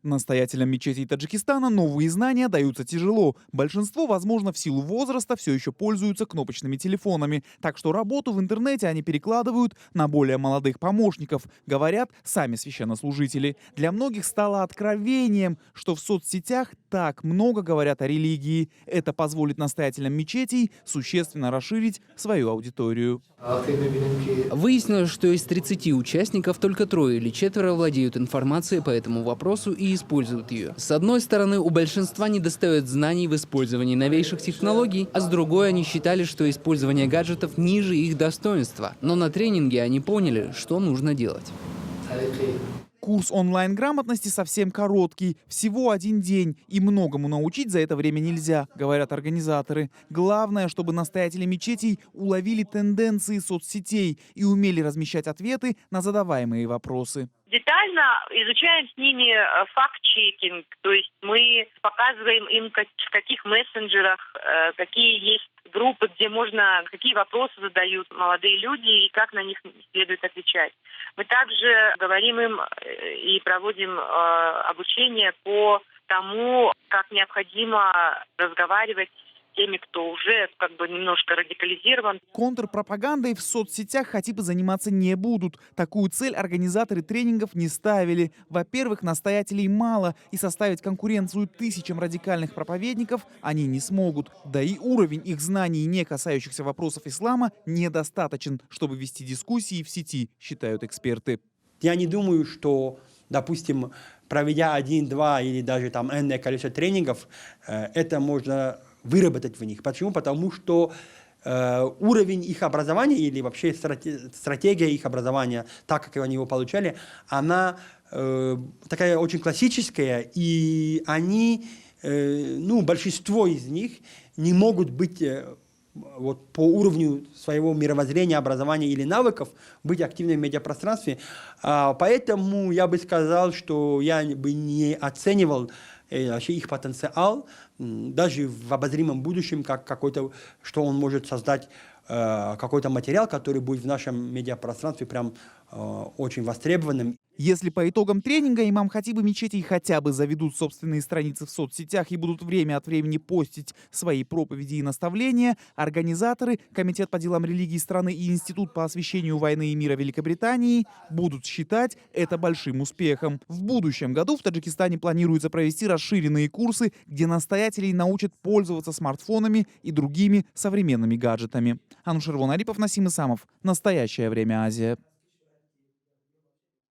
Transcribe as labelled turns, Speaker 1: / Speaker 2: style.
Speaker 1: Настоятелям мечетей Таджикистана новые знания даются тяжело. Большинство, возможно, в силу возраста все еще пользуются кнопочными телефонами. Так что работу в интернете они перекладывают на более молодых помощников, говорят сами священнослужители. Для многих стало откровением, что в соцсетях так много говорят о религии. Это позволит настоятелям мечетей существенно расширить свою аудиторию.
Speaker 2: Выяснилось, что из 30 участников только 3 или 4 владеют информацией по этому вопросу и используют ее. С одной стороны, у большинства недостает знаний в использовании новейших технологий, а с другой они считали, что использование гаджетов ниже их достоинства. Но на тренинге они поняли, что нужно делать.
Speaker 1: Курс онлайн-грамотности совсем короткий, всего 1 день, и многому научить за это время нельзя, говорят организаторы. Главное, чтобы настоятели мечетей уловили тенденции соцсетей и умели размещать ответы на задаваемые вопросы.
Speaker 3: Детально изучаем с ними факт-чекинг, то есть мы показываем им, в каких мессенджерах, какие есть группы, где можно, какие вопросы задают молодые люди и как на них следует отвечать. Мы также говорим им и проводим обучение по тому, как необходимо разговаривать с теми, кто уже немножко радикализирован.
Speaker 1: Контрпропагандой в соцсетях хатибы заниматься не будут. Такую цель организаторы тренингов не ставили. Во-первых, настоятелей мало, и составить конкуренцию тысячам радикальных проповедников они не смогут. Да и уровень их знаний, не касающихся вопросов ислама, недостаточен, чтобы вести дискуссии в сети, считают эксперты.
Speaker 4: Я не думаю, что, допустим, проведя 1, 2 или даже энное количество тренингов, это можно выработать в них. Почему? Потому что уровень их образования или вообще стратегия их образования, так как они его получали, она такая очень классическая, и они, большинство из них не могут быть по уровню своего мировоззрения, образования или навыков быть активными в медиапространстве. Поэтому я бы сказал, что я бы не оценивал вообще их потенциал, даже в обозримом будущем, как что он может создать какой-то материал, который будет в нашем медиапространстве прям очень востребованным.
Speaker 1: Если по итогам тренинга имам хатибы мечетей хотя бы заведут собственные страницы в соцсетях и будут время от времени постить свои проповеди и наставления, организаторы, Комитет по делам религии страны и Институт по освещению войны и мира Великобритании будут считать это большим успехом. В будущем году в Таджикистане планируется провести расширенные курсы, где настоятелей научат пользоваться смартфонами и другими современными гаджетами. Анушервон Арипов, Насим Исамов. Настоящее время Азия.